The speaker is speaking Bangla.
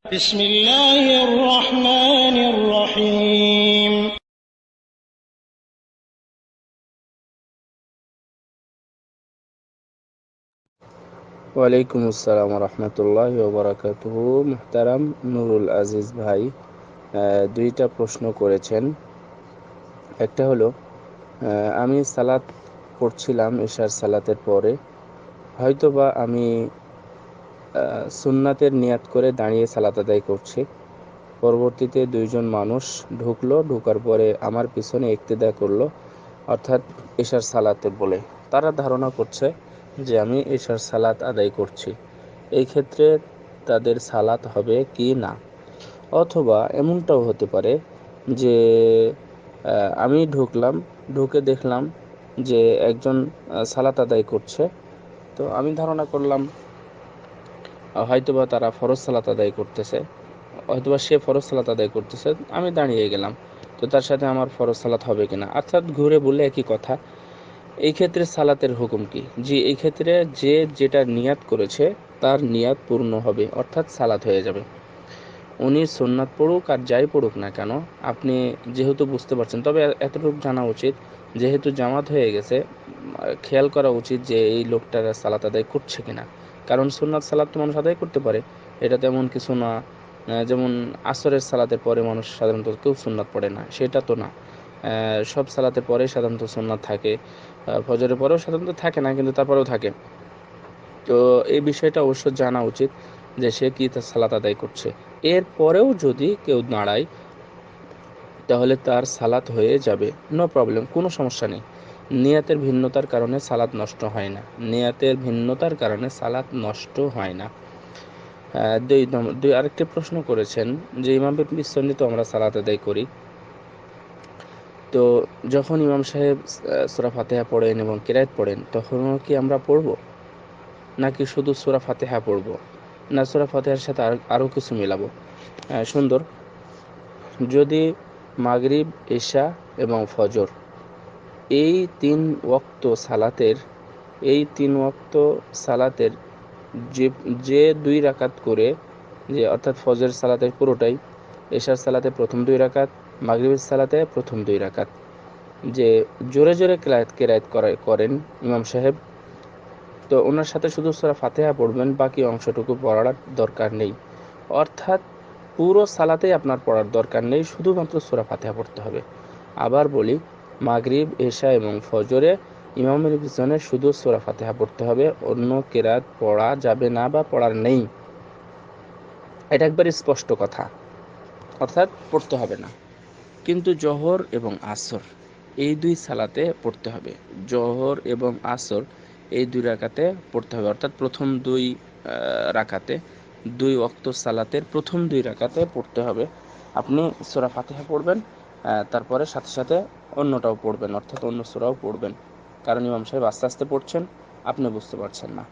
بسم الله الرحمن الرحيم ওয়ালাইকুম আসসালাম রহমতুল্লাহি ওয়া বারাকাতুহু। মুহতারাম নুরুল আজিজ ভাই দুইটা প্রশ্ন করেছেন। একটা হলো, আমি সালাত পড়ছিলাম এশার সালাতের পরে, হয়তোবা আমি সুন্নাতের নিয়াত করে দাঁড়িয়ে সালাত আদায় করছি। পরবর্তীতে দুইজন মানুষ ঢোকার পরে আমার পিছনে ইক্তেদা করলো, অর্থাৎ এশার সালাতে বলে তারা ধারণা করছে যে আমি এশার সালাত আদায় করছি। এই ক্ষেত্রে তাদের সালাত হবে কি না? অথবা এমনটাও হতে পারে যে আমি ঢুকে দেখলাম যে একজন সালাত আদায় করছে, তো আমি ধারণা করলাম হয়তোবা তারা ফরজ সালাত আদায় করতেছে, হয়তোবা সে ফরজ সালাত আদায় করতেছে, আমি দাঁড়িয়ে গেলাম, তো তার সাথে আমার ফরজ সালাত হবে কিনা, অর্থাৎ ঘুরে বললে একই কথা। এই ক্ষেত্রে সালাতের হুকুম কি? জি, এই ক্ষেত্রে যে যেটা নিয়াত করেছে তার নিয়াত পূর্ণ হবে, অর্থাৎ সালাত হয়ে যাবে। উনি সুন্নাত পড়ুক আর যাই পড়ুক না কেন, আপনি যেহেতু বুঝতে পারছেন, তবে এতটুকু জানা উচিত, যেহেতু জামাত হয়ে গেছে, খেয়াল করা উচিত যে এই লোকটার সালাত আদায় করছে কিনা। কারণ সুন্নাত সালাত তো মানুষ আদায় করতে পারে, এটা তেমন কিছু না। যেমন আসরের সালাতের পরে মানুষ সাধারণত কেউ সুন্নাত পড়ে না, সেটা তো না। সব সালাতের পরে সাধারণত সুন্নাত থাকে, ফজরের পরেও সাধারণত থাকে না, কিন্তু তারপরেও থাকে। তো এই বিষয়টা অবশ্য জানা উচিত যে সে কি তার সালাত আদায় করছে। এর পরেও যদি কেউ দাঁড়ায় তাহলে তার সালাত হয়ে যাবে, নো প্রবলেম, কোনো সমস্যা নেই। নিয়াতের ভিন্নতার কারণে সালাত নষ্ট হয় না, নিয়াতের ভিন্নতার কারণে সালাত নষ্ট হয় না। আরেকটি প্রশ্ন করেছেন যে ইমামের পিছনে তো আমরা সালাত আদায় করি, তো যখন ইমাম সাহেব সূরা ফাতিহা পড়েন এবং কিরাত পড়েন, তখনও কি আমরা পড়ব, নাকি শুধু সূরা ফাতিহা পড়ব, না সূরা ফাতিহার সাথে আরও কিছু মিলাবো? সুন্দর। যদি মাগরিব, এশা এবং ফজর এই তিন ওয়াক্ত সালাতের এই তিন ওয়াক্ত সালাতের যে যে দুই রাকাত করে, যে অর্থাৎ ফজর সালাতের পুরোটাই, এশার সালাতে প্রথম দুই রাকাত, মাগরিবের সালাতে প্রথম দুই রাকাত, যে জোরে জোরে কেরাত করেন ইমাম সাহেব, তো ওনার সাথে শুধু সূরা ফাতিহা পড়বেন, বাকি অংশটুকু পড়ার দরকার নেই। অর্থাৎ পুরো সালাতেই আপনার পড়ার দরকার নেই, শুধুমাত্র সূরা ফাতিহা পড়তে হবে। আবার বলি, মাগরিব, এশা এবং ফজরে ইমামের পিছনে শুধু সূরা ফাতিহা পড়তে হবে, অন্য কেরাত পড়া যাবে না বা পড়ার নেই, এটা একবার স্পষ্ট কথা, অর্থাৎ পড়তে হবে না। কিন্তু জোহর এবং আসর এই দুই সালাতে পড়তে হবে, জোহর এবং আসর এই দুই রাকাতে পড়তে হবে, অর্থাৎ প্রথম দুই রাকাতে, দুই ওয়াক্ত সালাতের প্রথম দুই রাকাতে পড়তে হবে। আপনি সূরা ফাতিহা পড়বেন, তারপরে সাথে সাথে অন্যটাও পড়বেন, অর্থাৎ অন্য সূরাও পড়বেন, কারণ ইমাম সাহেব আস্তে আস্তে পড়ছেন, আপনি বুঝতে পারছেন না।